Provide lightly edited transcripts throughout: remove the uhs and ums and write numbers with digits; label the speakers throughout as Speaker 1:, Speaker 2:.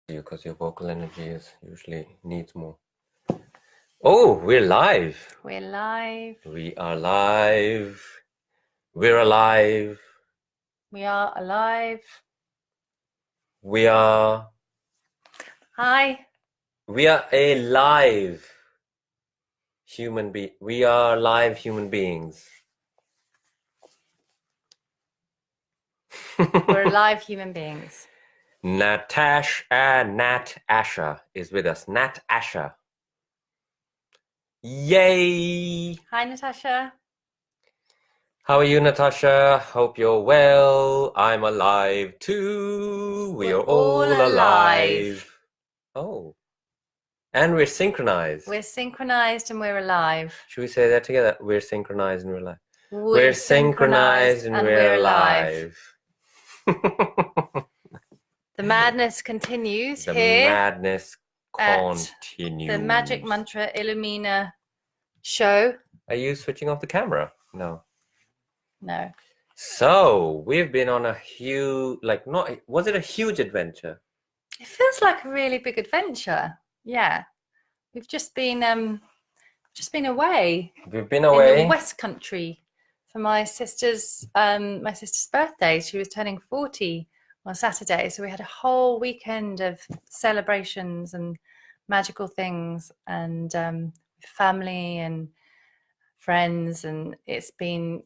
Speaker 1: you because your vocal energy is usually needs more. Oh, we're live.
Speaker 2: We're live.
Speaker 1: We are live. We're alive.
Speaker 2: We are alive.
Speaker 1: We are.
Speaker 2: Hi.
Speaker 1: We are a live human being. We are live human beings.
Speaker 2: We're alive human beings.
Speaker 1: Nat Asha is with us. Nat Asha. Yay!
Speaker 2: Hi, Natasha.
Speaker 1: How are you, Natasha? Hope you're well. I'm alive too. We are all alive. Oh. And we're synchronized.
Speaker 2: We're synchronized and we're alive.
Speaker 1: Should we say that together? We're synchronized and we're alive.
Speaker 2: We're synchronized and we're alive. The madness continues
Speaker 1: The
Speaker 2: here.
Speaker 1: madness continues.
Speaker 2: The Magic Mantra Illumina show.
Speaker 1: Are you switching off the camera? No.
Speaker 2: No.
Speaker 1: So we've been on a huge, was it a huge adventure?
Speaker 2: It feels like a really big adventure. Yeah. We've just been away.
Speaker 1: We've been away
Speaker 2: in the West Country for my sister's birthday. She was turning 40 on Saturday, so we had a whole weekend of celebrations and magical things and family and friends, and it's been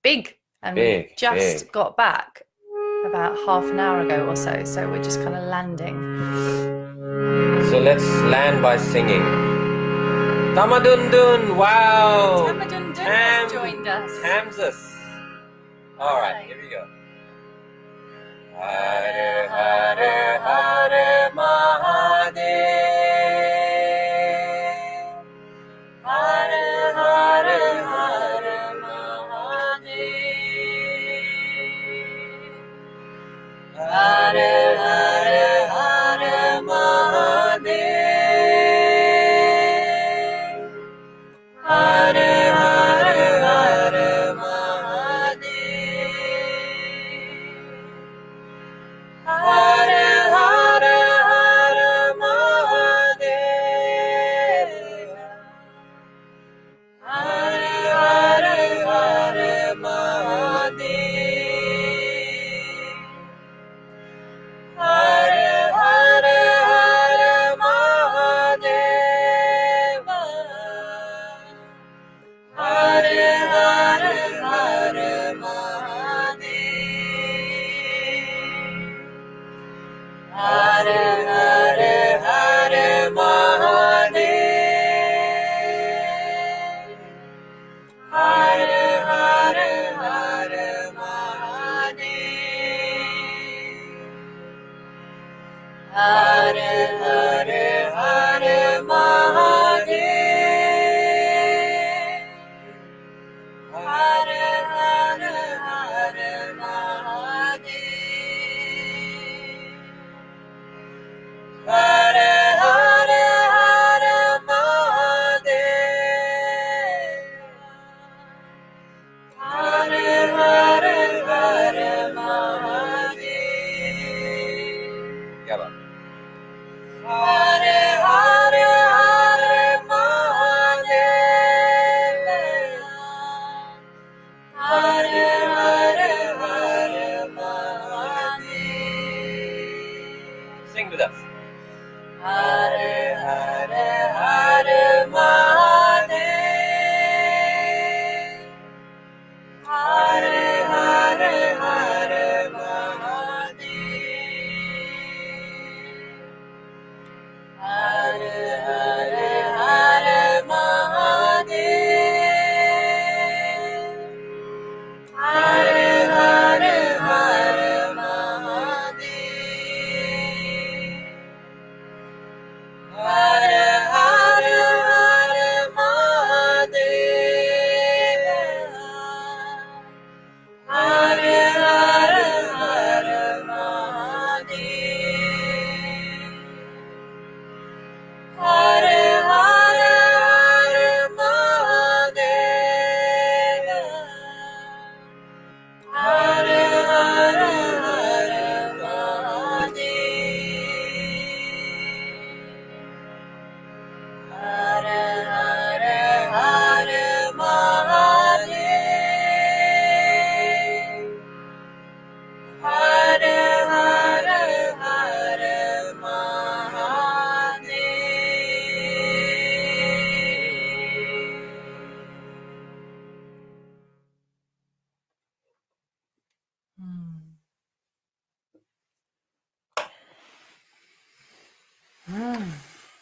Speaker 2: big. And we just got back about half an hour ago or so, so we're just kind of landing.
Speaker 1: So let's land by singing. Tamadundun, wow!
Speaker 2: Tamadundun has joined us.
Speaker 1: Tamsus. Alright, here we go. Hare Hare Hare Mahadev. Hare Hare Hare Mahadev. Hare Hare Hare Mahadev. Hare Hare Hare Mahadev. Hare Hare Hare Mahadev. Hare Hare Hare Mahadev. Hare Hare Hare Mahadev. Hare Hare Hare Mahadev. Hare Hare Hare Mahadev. Hare Hare Hare Mahadev. Hare Hare Hare Mahadev. Hare Hare Hare Mahadev. Hare Hare Hare Mahadev. Hare Hare Hare Mahadev. Hare Hare Hare Mahadev. Hare Hare Hare Mahadev. Sing with us. Hare Hare Hare Mahadev. Hare Hare Hare Mahadev. Hare Hare Hare Mahadev. Hare Hare Hare Mahadev. Hare Hare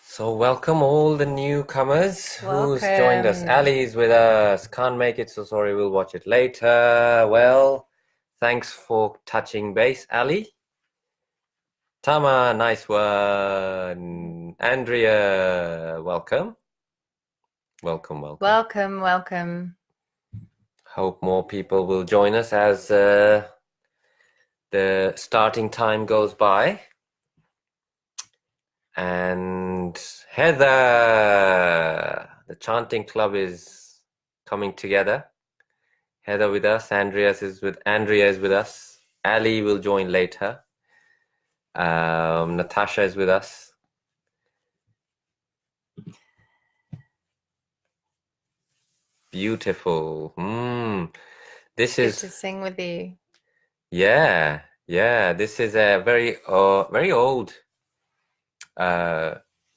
Speaker 1: So welcome all the newcomers who's joined us.
Speaker 2: Welcome.
Speaker 1: Ali's with us. Can't make it, so sorry, we'll watch it later. Well, thanks for touching base, Ali. Tama, nice one. Andrea, welcome. Welcome.
Speaker 2: Welcome.
Speaker 1: Hope more people will join us as the starting time goes by. And Heather, the chanting club is coming together. Heather with us, Andrea is with us. Ali will join later. Natasha is with us. Beautiful. This
Speaker 2: Good
Speaker 1: is
Speaker 2: to sing with you.
Speaker 1: yeah. This is a very old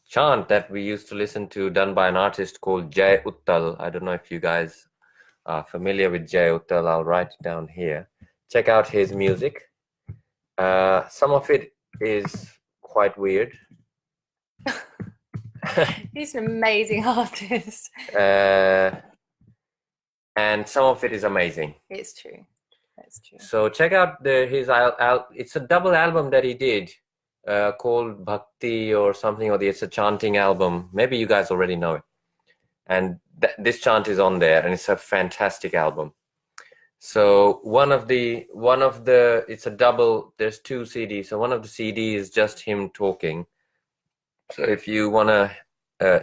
Speaker 1: chant that we used to listen to, done by an artist called Jai Uttal. I don't know if you guys are familiar with Jai Uttal. I'll write it down here. Check out his music. Some of it is quite weird.
Speaker 2: He's an amazing artist.
Speaker 1: And some of it is amazing.
Speaker 2: It's true. That's true.
Speaker 1: So check out his it's a double album that he did called Bhakti or something, or it's a chanting album. Maybe you guys already know it. And this chant is on there, and it's a fantastic album. So one of the it's a double. There's 2 CDs. So one of the CDs is just him talking. So if you wanna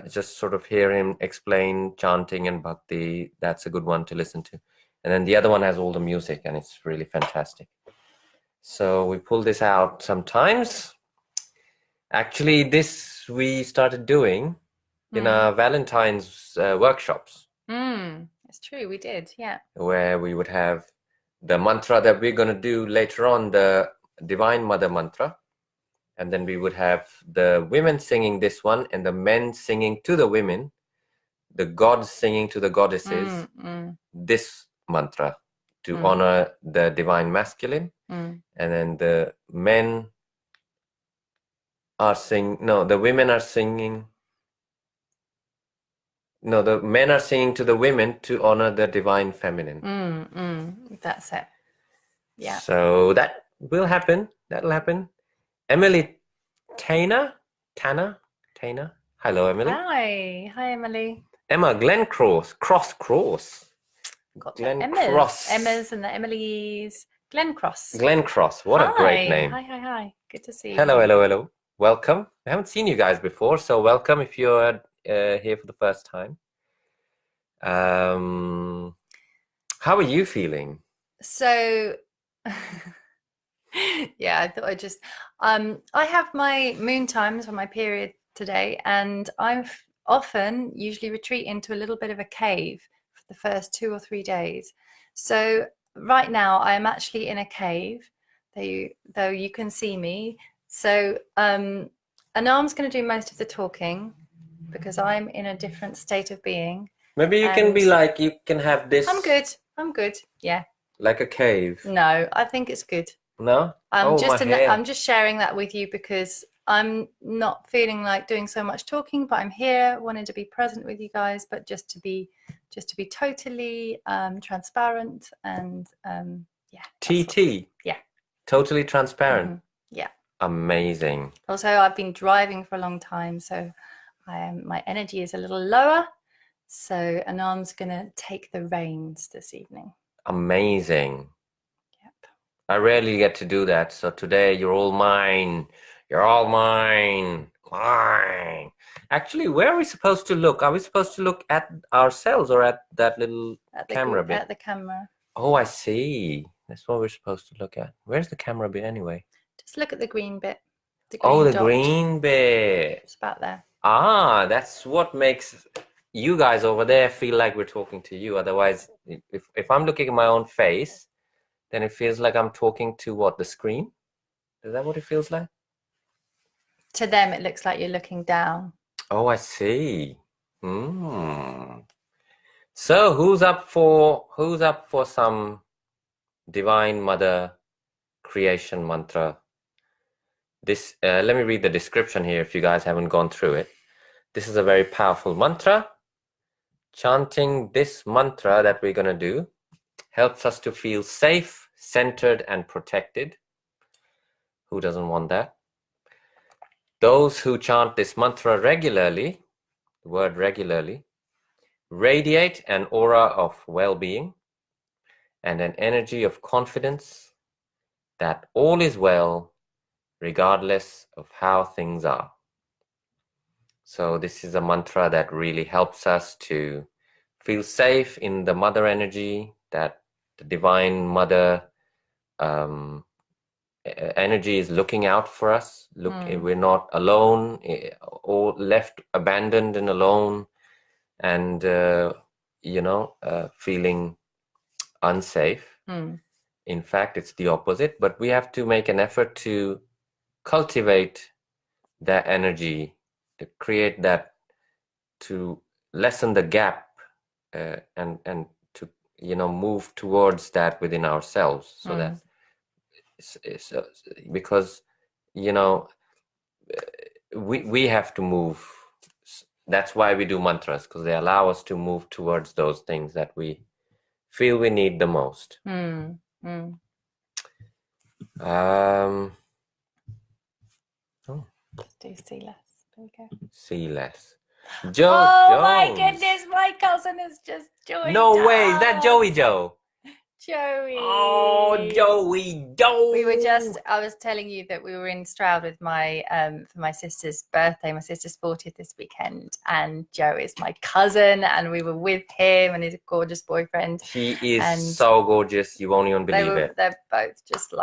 Speaker 1: just sort of hear him explain chanting and bhakti, that's a good one to listen to. And then the other one has all the music, and it's really fantastic. So we pull this out sometimes. Actually, this we started doing in our Valentine's workshops.
Speaker 2: It's true, we did, yeah.
Speaker 1: Where we would have the mantra that we're going to do later on, the Divine Mother mantra. And then we would have the women singing this one and the men singing to the women, the gods singing to the goddesses, this mantra to honor the divine masculine. And then the men are the women are singing. No, the men are singing to the women to honor the divine feminine.
Speaker 2: That's it. Yeah.
Speaker 1: So that will happen. That'll happen. Emily Tana. Hello, Emily.
Speaker 2: Hi, Emily.
Speaker 1: Emma Glencross. Cross.
Speaker 2: Got
Speaker 1: Glen
Speaker 2: Emma's and the Emily's. Glencross.
Speaker 1: What a great name.
Speaker 2: Hi. Good to see you.
Speaker 1: Hello. Welcome. I haven't seen you guys before, so welcome if you're here for the first time. How are you feeling?
Speaker 2: So, yeah, I thought I just, I have my moon times or my period today, and I've usually retreat into a little bit of a cave for the first 2 or 3 days. So right now I am actually in a cave, though you can see me. So Anam's going to do most of the talking because I'm in a different state of being.
Speaker 1: Maybe you can be like, you can have this.
Speaker 2: I'm good. Yeah.
Speaker 1: Like a cave.
Speaker 2: No, I think it's good.
Speaker 1: No?
Speaker 2: I'm just sharing that with you because I'm not feeling like doing so much talking, but I'm here, wanting to be present with you guys, but just to be totally transparent and yeah.
Speaker 1: TT.
Speaker 2: Yeah.
Speaker 1: Totally transparent.
Speaker 2: Yeah.
Speaker 1: Amazing.
Speaker 2: Also, I've been driving for a long time, so my energy is a little lower. So Anam's gonna take the reins this evening.
Speaker 1: Amazing.
Speaker 2: Yep.
Speaker 1: I rarely get to do that. So today you're all mine. You're all mine. Mine. Actually, where are we supposed to look? Are we supposed to look at ourselves or at that little camera bit?
Speaker 2: At the camera.
Speaker 1: Oh, I see. That's what we're supposed to look at. Where's the camera bit anyway?
Speaker 2: Just look at the green bit.
Speaker 1: The green bit.
Speaker 2: It's about there.
Speaker 1: Ah, that's what makes you guys over there feel like we're talking to you. Otherwise, if I'm looking at my own face, then it feels like I'm talking to what, the screen? Is that what it feels like?
Speaker 2: To them, it looks like you're looking down.
Speaker 1: Oh, I see. So who's up for some Divine Mother creation mantra? This, let me read the description here if you guys haven't gone through it. This is a very powerful mantra. Chanting this mantra that we're going to do helps us to feel safe, centered, and protected. Who doesn't want that? Those who chant this mantra regularly, the word regularly, radiate an aura of well-being and an energy of confidence that all is well, regardless of how things are. So this is a mantra that really helps us to feel safe in the mother energy, that the divine mother energy is looking out for us. We're not alone or left abandoned and alone and feeling unsafe. In fact, it's the opposite, but we have to make an effort to cultivate that energy, to create that, to lessen the gap and to move towards that within ourselves, so that because we have to move. That's why we do mantras, because they allow us to move towards those things that we feel we need the most.
Speaker 2: Do see less. There we go.
Speaker 1: See less.
Speaker 2: Oh
Speaker 1: Jones.
Speaker 2: my goodness, my cousin has just joined.
Speaker 1: No way, is that Joey Joe?
Speaker 2: Joey.
Speaker 1: Oh, Joey Joe.
Speaker 2: I was telling you that we were in Stroud with my for my sister's birthday, my sister's 40th this weekend, and Joe is my cousin, and we were with him and his gorgeous boyfriend.
Speaker 1: He is so gorgeous, you won't even believe it.
Speaker 2: They're both just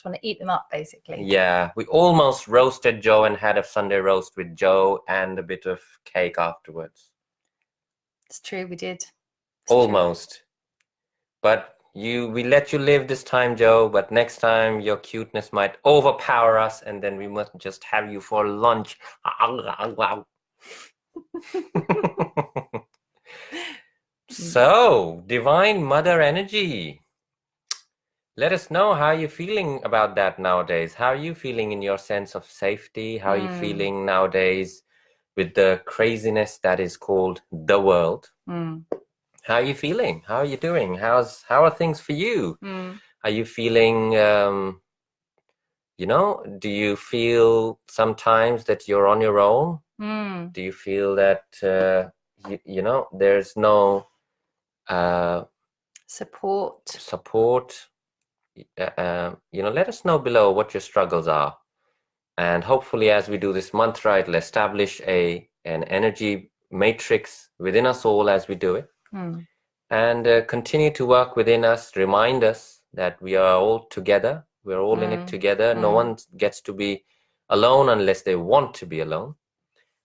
Speaker 2: want to eat them up, basically.
Speaker 1: Yeah, we almost roasted Joe and had a Sunday roast with Joe and a bit of cake afterwards.
Speaker 2: It's true, we did.
Speaker 1: Almost. But we let you live this time, Joe, but next time your cuteness might overpower us, and then we must just have you for lunch. So, Divine Mother Energy. Let us know how you're feeling about that nowadays. How are you feeling in your sense of safety? How are you feeling nowadays with the craziness that is called the world? How are you feeling? How are you doing? How are things for you? Are you feeling, do you feel sometimes that you're on your own? Do you feel that, there's no support? Let us know below what your struggles are. And hopefully as we do this mantra, it'll establish an energy matrix within us all as we do it. And continue to work within us, remind us that we are all together. We're all in it together. No one gets to be alone unless they want to be alone.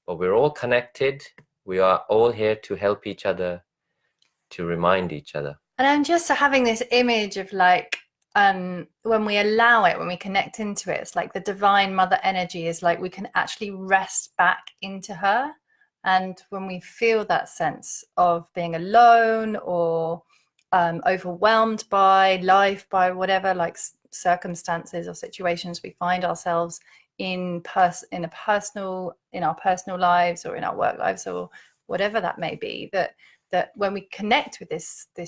Speaker 1: But we're all connected. We are all here to help each other, to remind each other.
Speaker 2: And I'm just having this image of when we allow it, when we connect into it, it's like the divine mother energy is like we can actually rest back into her. And when we feel that sense of being alone or overwhelmed by life, by whatever circumstances or situations we find ourselves in our personal lives or in our work lives or whatever that may be, that when we connect with this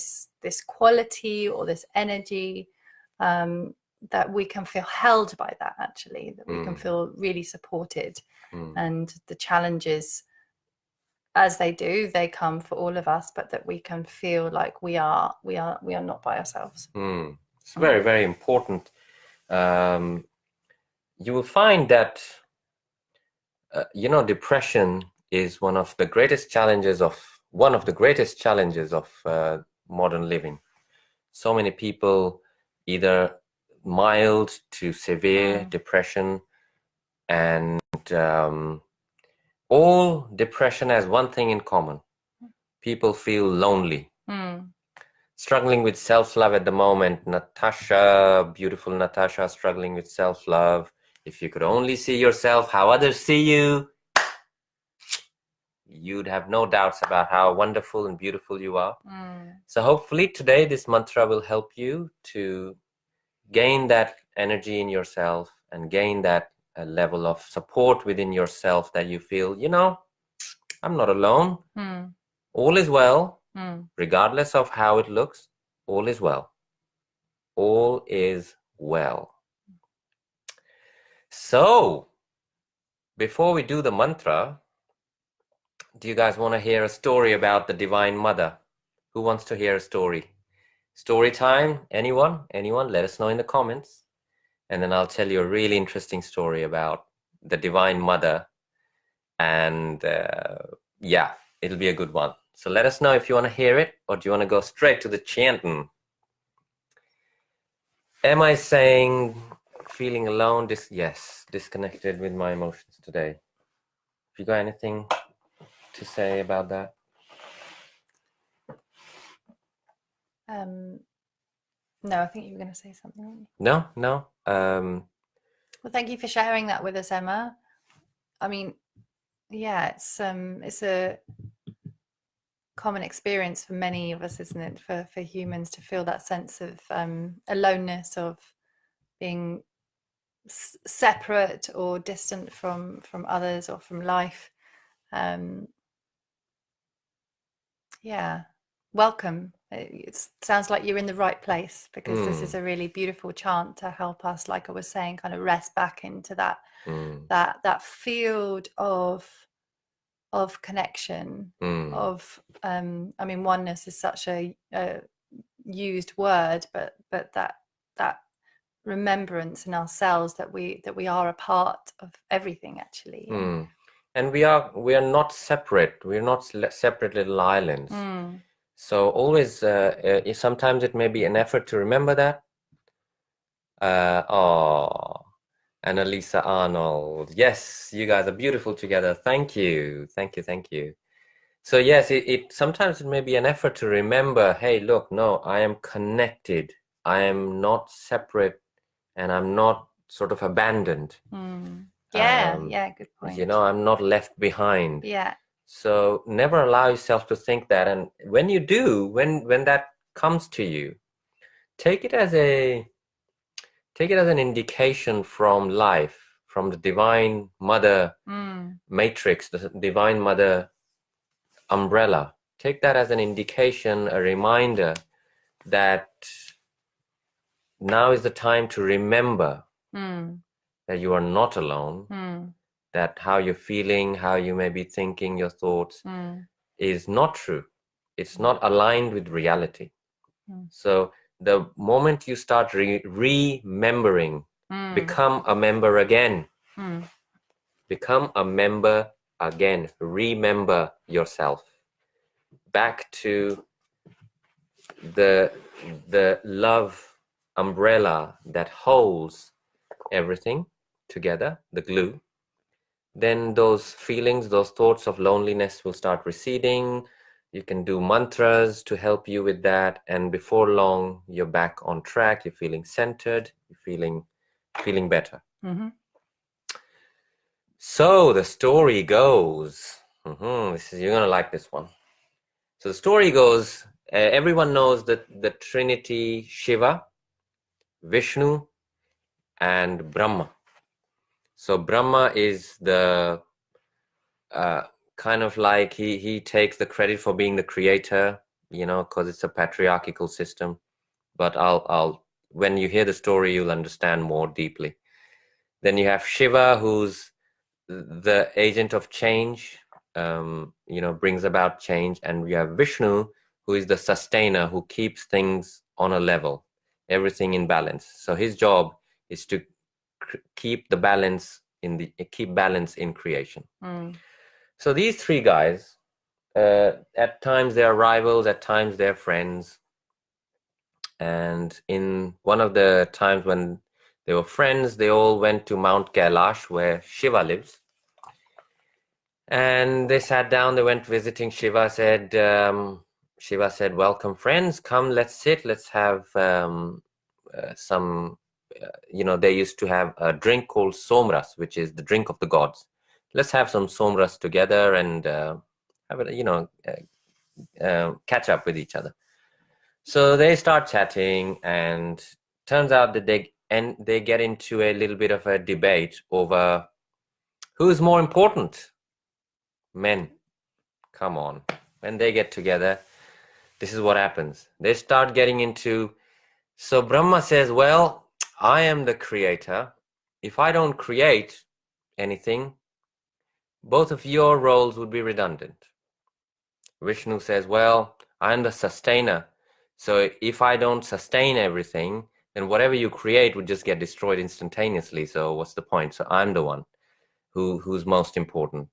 Speaker 2: quality or this energy, that we can feel held by that, actually, that we can feel really supported. And the challenges, as they come for all of us, but that we can feel like we are not by ourselves.
Speaker 1: It's very, very important. You will find that depression is one of the greatest challenges of modern living. So many people either mild to severe depression, and all depression has one thing in common. People feel lonely, struggling with self-love at the moment. Natasha, beautiful Natasha, struggling with self-love. If you could only see yourself how others see you, you'd have no doubts about how wonderful and beautiful you are. So hopefully today this mantra will help you to gain that energy in yourself and gain that level of support within yourself that you feel, you know, I'm not alone. All is well, regardless of how it looks. All is well. All is well. So, before we do the mantra, do you guys want to hear a story about the Divine Mother? Who wants to hear a story? Story time? Anyone? Anyone? Let us know in the comments. And then I'll tell you a really interesting story about the Divine Mother. And yeah, it'll be a good one. So let us know if you want to hear it, or do you want to go straight to the chanting? Am I saying feeling alone? Yes, disconnected with my emotions today. Have you got anything to say about that?
Speaker 2: No, I think you were going to say something, weren't you?
Speaker 1: No.
Speaker 2: Well, thank you for sharing that with us, Emma. I mean, yeah, it's a common experience for many of us, isn't it? For humans to feel that sense of aloneness, of being separate or distant from others or from life. Yeah, welcome. It sounds like you're in the right place, because this is a really beautiful chant to help us, like I was saying, kind of rest back into that that field of connection, of I mean, oneness is such a used word, but that remembrance in ourselves that we are a part of everything, actually.
Speaker 1: And we are not separate. We're not separate little islands. So always, sometimes it may be an effort to remember that. Annalisa Arnold. Yes, you guys are beautiful together. Thank you. So yes, it sometimes it may be an effort to remember, hey, look, no, I am connected. I am not separate, and I'm not sort of abandoned.
Speaker 2: Yeah, good point.
Speaker 1: You know, I'm not left behind.
Speaker 2: Yeah.
Speaker 1: So never allow yourself to think that. And when you do, when that comes to you, take it as an indication from life, from the Divine Mother matrix, the Divine Mother umbrella. Take that as an indication, a reminder that now is the time to remember that you are not alone, that how you're feeling, how you may be thinking, your thoughts is not true. It's not aligned with reality. So the moment you start remembering, become a member again. Become a member again. Remember yourself. Back to the love umbrella that holds everything together, the glue. Then those feelings, those thoughts of loneliness will start receding. You can do mantras to help you with that, and before long you're back on track. You're feeling centered, you're feeling better. So the story goes, you're gonna like this one. So the story goes, everyone knows that the Trinity, Shiva, Vishnu, and Brahma. So Brahma is the kind of like he takes the credit for being the creator, you know, because it's a patriarchal system. But I'll when you hear the story, you'll understand more deeply. Then you have Shiva, who's the agent of change, you know, brings about change. And we have Vishnu, who is the sustainer, who keeps things on a level, everything in balance. So his job is to keep the balance keep balance in creation. So these three guys, at times they're rivals, at times they're friends. And in one of the times when they were friends, they all went to Mount Kailash, where Shiva lives. And they sat down, they went visiting Shiva, Shiva said, welcome friends, come, let's sit, let's have some, you know, they used to have a drink called somras, which is the drink of the gods. Let's have some somras together and have a, you know, catch up with each other. So they start chatting, and turns out that they and they get into a little bit of a debate over who's more important. Men, come on. When they get together, this is what happens. They start getting into, so Brahma says, well, I am the creator. If I don't create anything, both of your roles would be redundant. Vishnu says, well, I'm the sustainer. So if I don't sustain everything, then whatever you create would just get destroyed instantaneously. So what's the point? So I'm the one who's most important.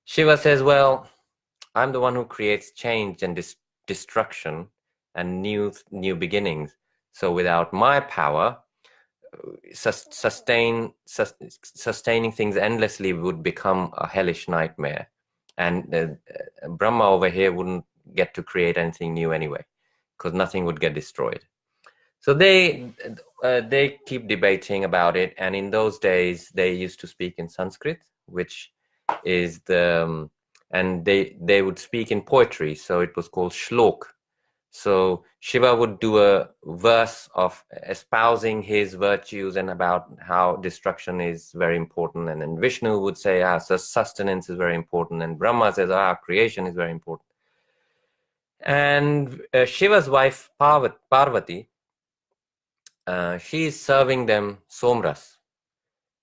Speaker 1: Shiva says, well, I'm the one who creates change and destruction and new beginnings. So without my power, sustaining things endlessly would become a hellish nightmare. And Brahma over here wouldn't get to create anything new anyway, because nothing would get destroyed. So they keep debating about it. And in those days, they used to speak in Sanskrit, which is the and they would speak in poetry. So it was called shlok. So Shiva would do a verse of espousing his virtues and about how destruction is very important. And then Vishnu would say, sustenance is very important. And Brahma says, creation is very important. And Shiva's wife, Parvati, she's serving them somras.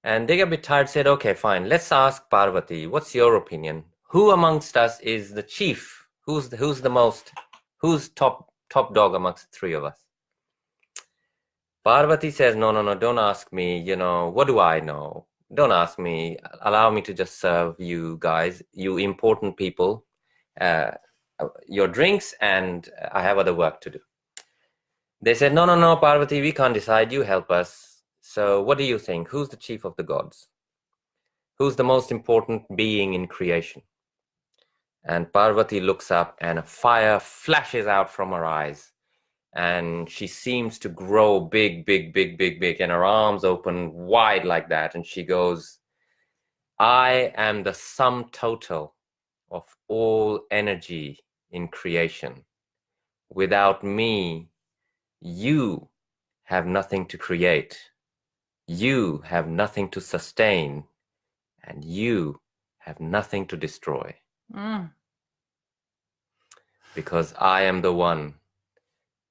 Speaker 1: And they get a bit tired, said, okay, fine, let's ask Parvati, what's your opinion? Who amongst us is the chief? Who's top dog amongst the three of us? Parvati says, no, don't ask me, what do I know? Don't ask me, allow me to just serve you guys, you important people, your drinks, and I have other work to do. They said, no, Parvati, we can't decide, you help us. So what do you think? Who's the chief of the gods? Who's the most important being in creation? And Parvati looks up and a fire flashes out from her eyes. And she seems to grow big, and her arms open wide like that. And she goes, I am the sum total of all energy in creation. Without me, you have nothing to create. You have nothing to sustain. And you have nothing to destroy. Because I am the one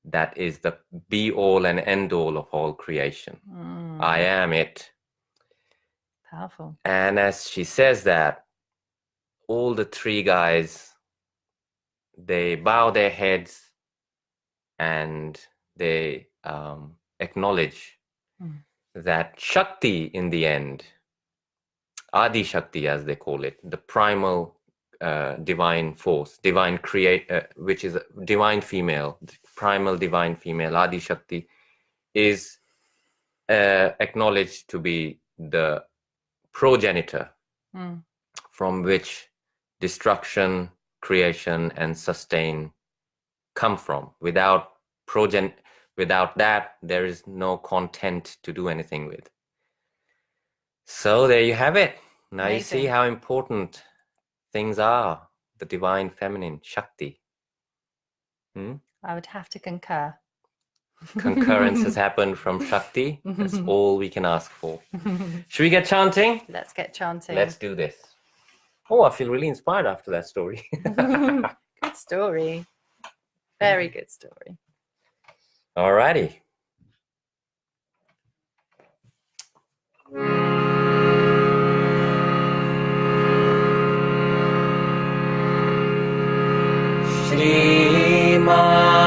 Speaker 1: that is the be-all and end-all of all creation. I am it.
Speaker 2: Powerful.
Speaker 1: And as she says that, all the three guys, they bow their heads and they acknowledge that Shakti in the end, Adi Shakti as they call it, the primal divine force, divine which is divine female, primal divine female, Adi Shakti, is acknowledged to be the progenitor from which destruction, creation, and sustain come from. Without that, there is no content to do anything with. So there you have it. Now Amazing. You see how important things are, the divine feminine, Shakti.
Speaker 2: I would have to concur.
Speaker 1: Concurrence has happened from Shakti. That's all we can ask for. Should we get chanting?
Speaker 2: Let's get chanting.
Speaker 1: Let's do this. Oh, I feel really inspired after that story.
Speaker 2: Good story. Very good story.
Speaker 1: Alrighty. Shri Ma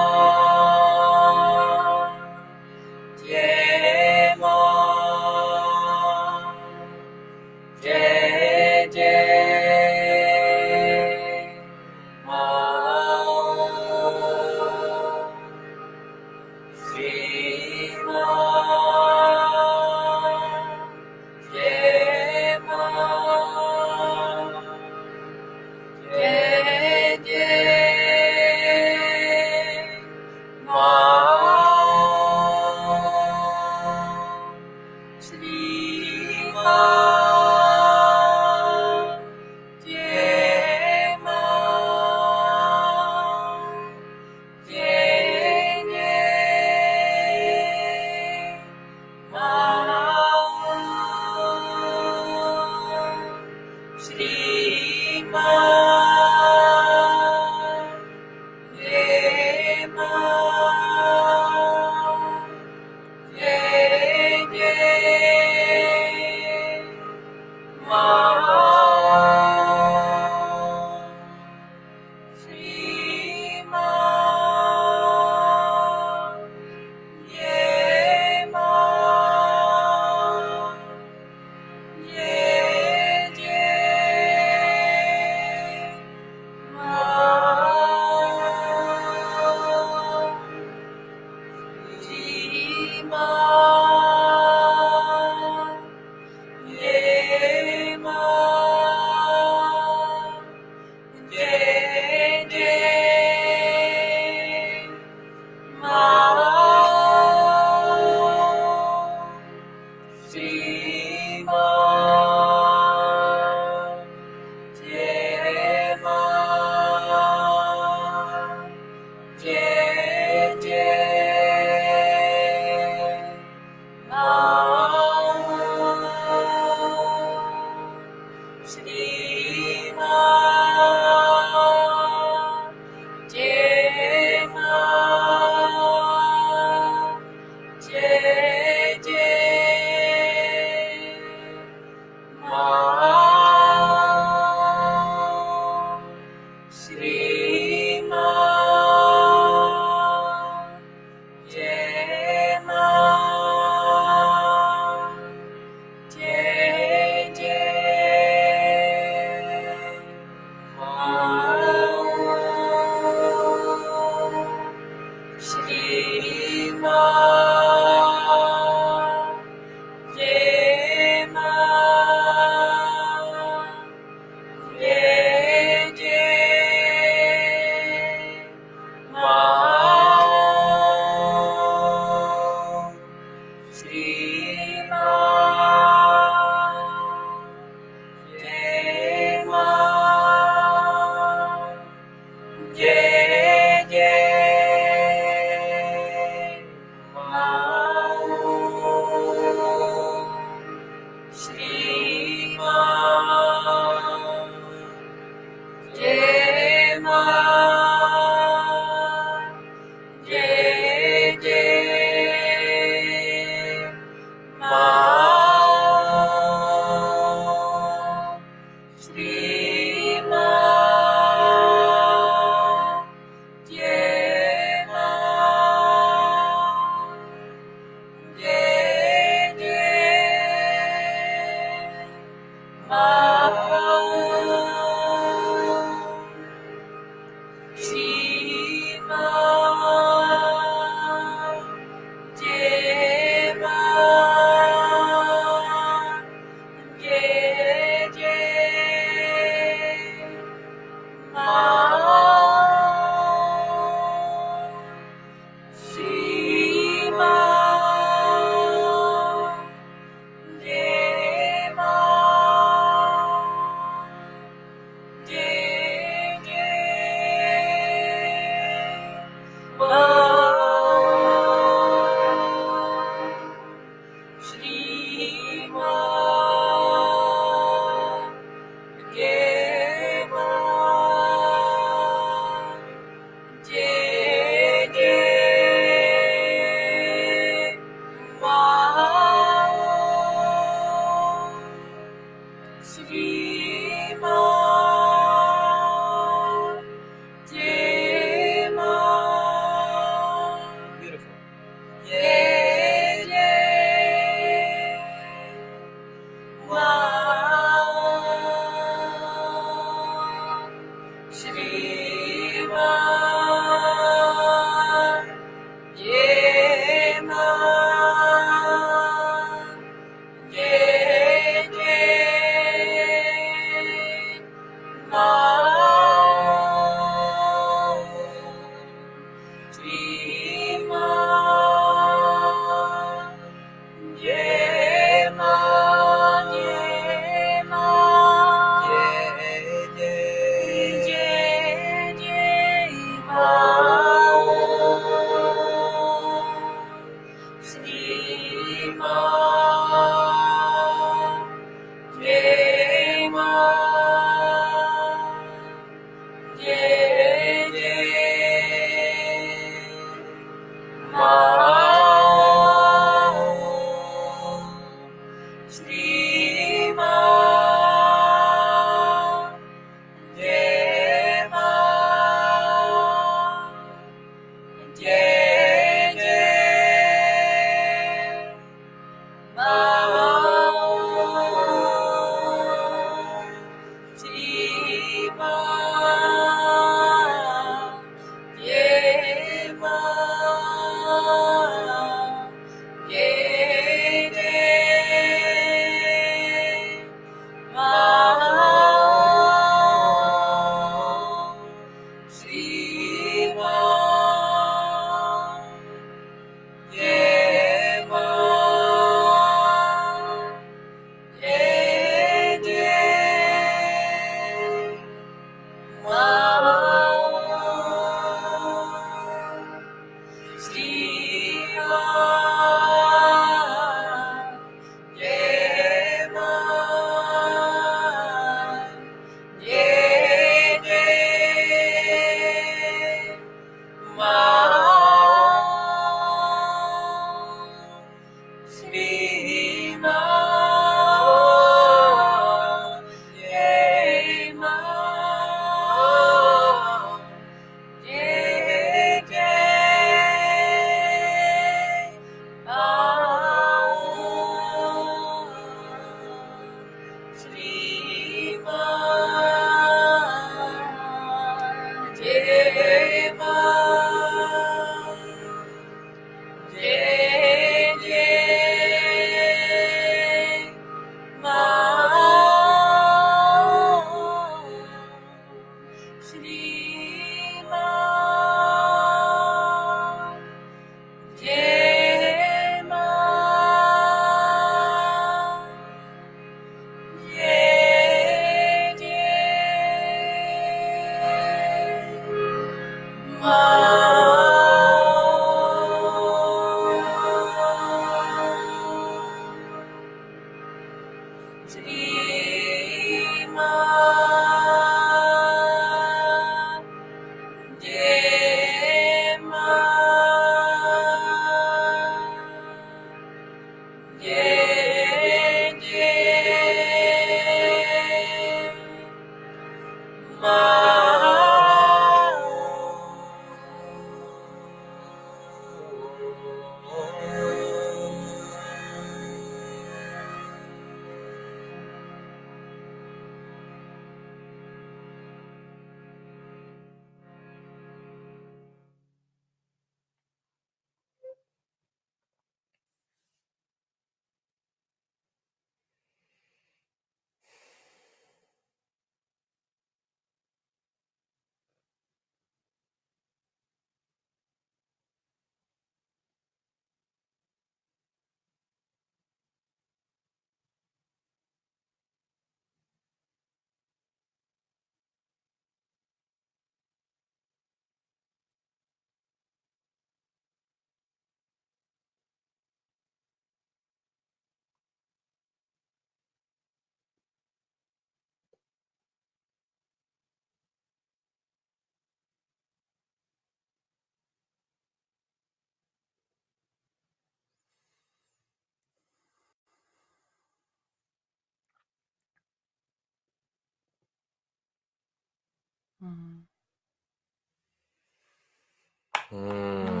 Speaker 2: Mm.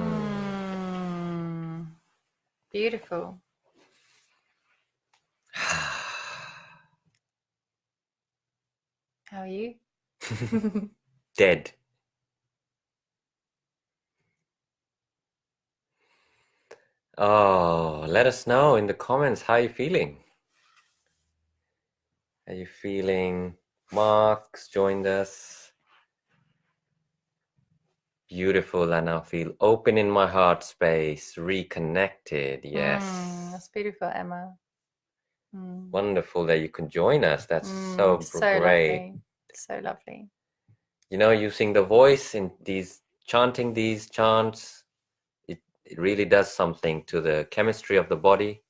Speaker 2: Beautiful. How are you?
Speaker 1: Dead. Oh, let us know in the comments how you're feeling. How you feeling? Mark's joined us. Beautiful. I now feel open in my heart space, reconnected. Yes.
Speaker 2: That's beautiful, Emma.
Speaker 1: Wonderful that you can join us. That's so great.
Speaker 2: Lovely. So lovely.
Speaker 1: You know, using the voice in these, chanting these chants, it really does something to the chemistry of the body,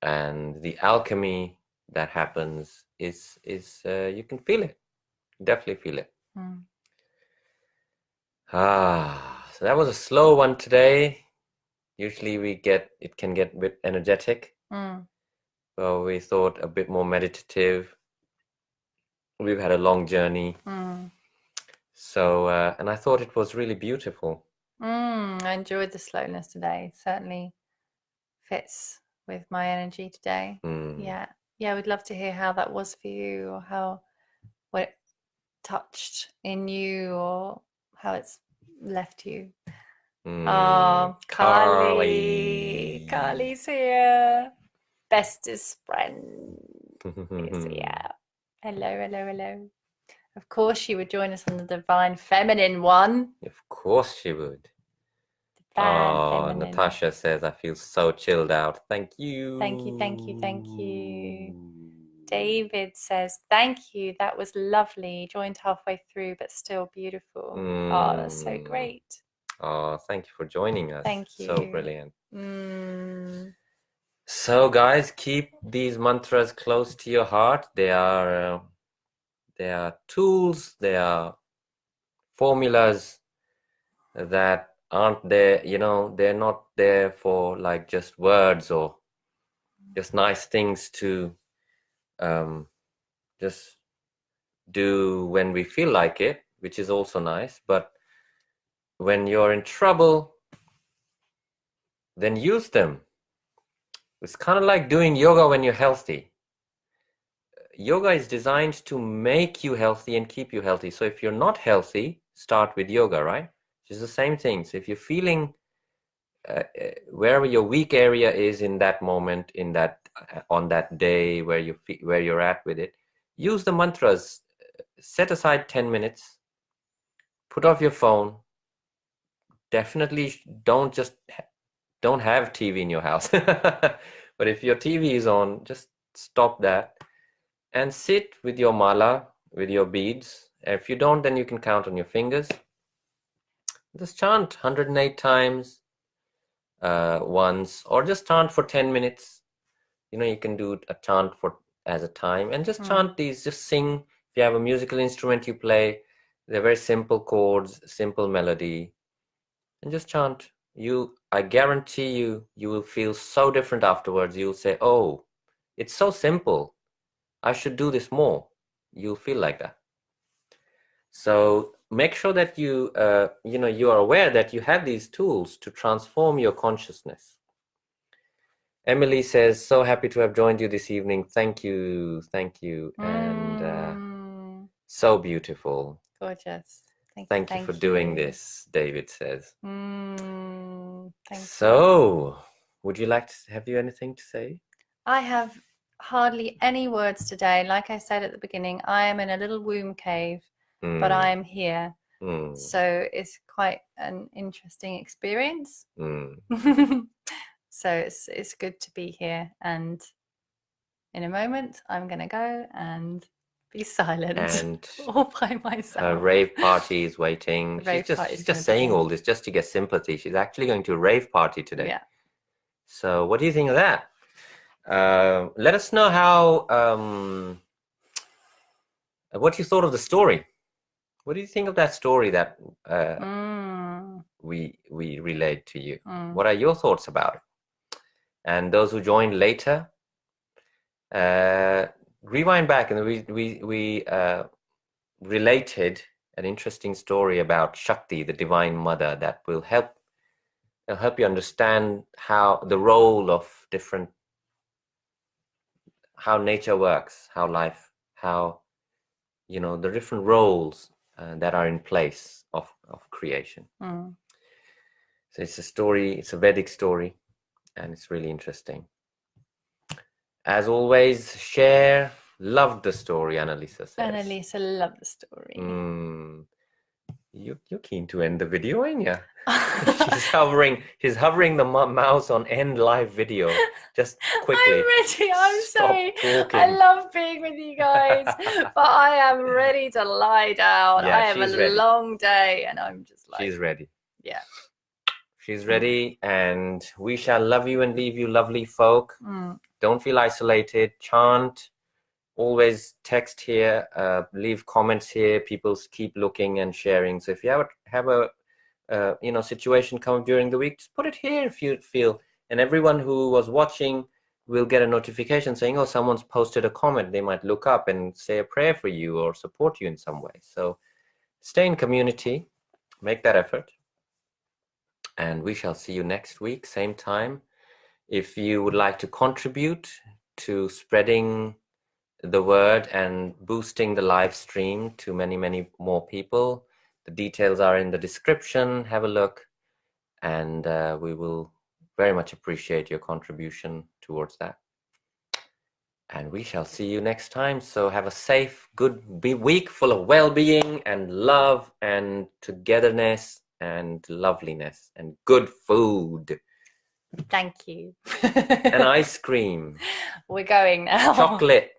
Speaker 1: and the alchemy that happens is you can feel it. Definitely feel it. So that was a slow one today. Usually it can get a bit energetic. So we thought a bit more meditative. We've had a long journey. So, and I thought it was really beautiful.
Speaker 2: I enjoyed the slowness today. Certainly fits with my energy today. Yeah. We'd love to hear how that was for you, or what it touched in you, or how it's left you. Oh,
Speaker 1: Carly.
Speaker 2: Carly's here. Bestest friend is here. Hello. Of course she would join us on the Divine Feminine one.
Speaker 1: Of course she would.
Speaker 2: Divine Feminine.
Speaker 1: Natasha says, I feel so chilled out. Thank you.
Speaker 2: Thank you. David says, thank you. That was lovely. Joined halfway through, but still beautiful. Oh, that's so great.
Speaker 1: Oh, thank you for joining us.
Speaker 2: Thank you.
Speaker 1: So brilliant. So, guys, keep these mantras close to your heart. They are tools. They are formulas that aren't there. They're not there for like just words or just nice things to just do when we feel like it, which is also nice. But when you're in trouble, then use them. It's kind of like doing yoga when you're healthy. Yoga is designed to make you healthy and keep you healthy. So if you're not healthy, start with yoga, right? It's the same thing. So if you're feeling wherever your weak area is in that moment, on that day where you're at with it, use the mantras. Set aside 10 minutes. Put off your phone. Definitely don't have TV in your house. But if your TV is on, just stop that and sit with your mala, with your beads. If you don't, then you can count on your fingers. Just chant 108 times once, or just chant for 10 minutes. You can do a chant as a time, and just chant these, just sing. If you have a musical instrument you play, they're very simple chords, simple melody, and just chant. I guarantee you will feel so different afterwards. You'll say, oh, it's so simple. I should do this more. You'll feel like that. So make sure that you are aware that you have these tools to transform your consciousness. Emily says, so happy to have joined you this evening. Thank you. And so beautiful.
Speaker 2: Gorgeous.
Speaker 1: Thank you for doing this, David says.
Speaker 2: Thank
Speaker 1: you. Have you anything to say?
Speaker 2: I have hardly any words today. Like I said at the beginning, I am in a little womb cave, but I am here. So it's quite an interesting experience. So it's good to be here. And in a moment, I'm going to go and be silent and all by myself.
Speaker 1: Her rave party is waiting. She's just saying all this just to get sympathy. She's actually going to a rave party today.
Speaker 2: Yeah.
Speaker 1: So what do you think of that? Let us know how what you thought of the story. What do you think of that story that we relayed to you? What are your thoughts about it? And those who joined later, rewind back, and we related an interesting story about Shakti, the Divine Mother, that will help you understand how the role of how nature works, how life, how the different roles that are in place of creation. So it's a story, it's a Vedic story, and it's really interesting. As always, share. Loved the story, Annalisa says.
Speaker 2: Annalisa loved the story.
Speaker 1: You're keen to end the video, ain't you? She's hovering the mouse on end live video. Just quickly.
Speaker 2: I'm ready. I'm sorry. Talking. I love being with you guys, but I am ready to lie down. Yeah, I have a long day, and I'm just like.
Speaker 1: She's ready.
Speaker 2: Yeah.
Speaker 1: She's ready, and we shall love you and leave you, lovely folk. Don't feel isolated. Chant. Always text here. Leave comments here. People keep looking and sharing. So if you have a situation come up during the week, just put it here if you feel. And everyone who was watching will get a notification saying, oh, someone's posted a comment. They might look up and say a prayer for you or support you in some way. So stay in community. Make that effort. And we shall see you next week, same time. If you would like to contribute to spreading the word and boosting the live stream to many, many more people, the details are in the description. Have a look, and we will very much appreciate your contribution towards that. And we shall see you next time. So have a safe, good week full of well-being and love and togetherness and loveliness and good food.
Speaker 2: Thank you.
Speaker 1: And ice cream.
Speaker 2: We're going now.
Speaker 1: Chocolate.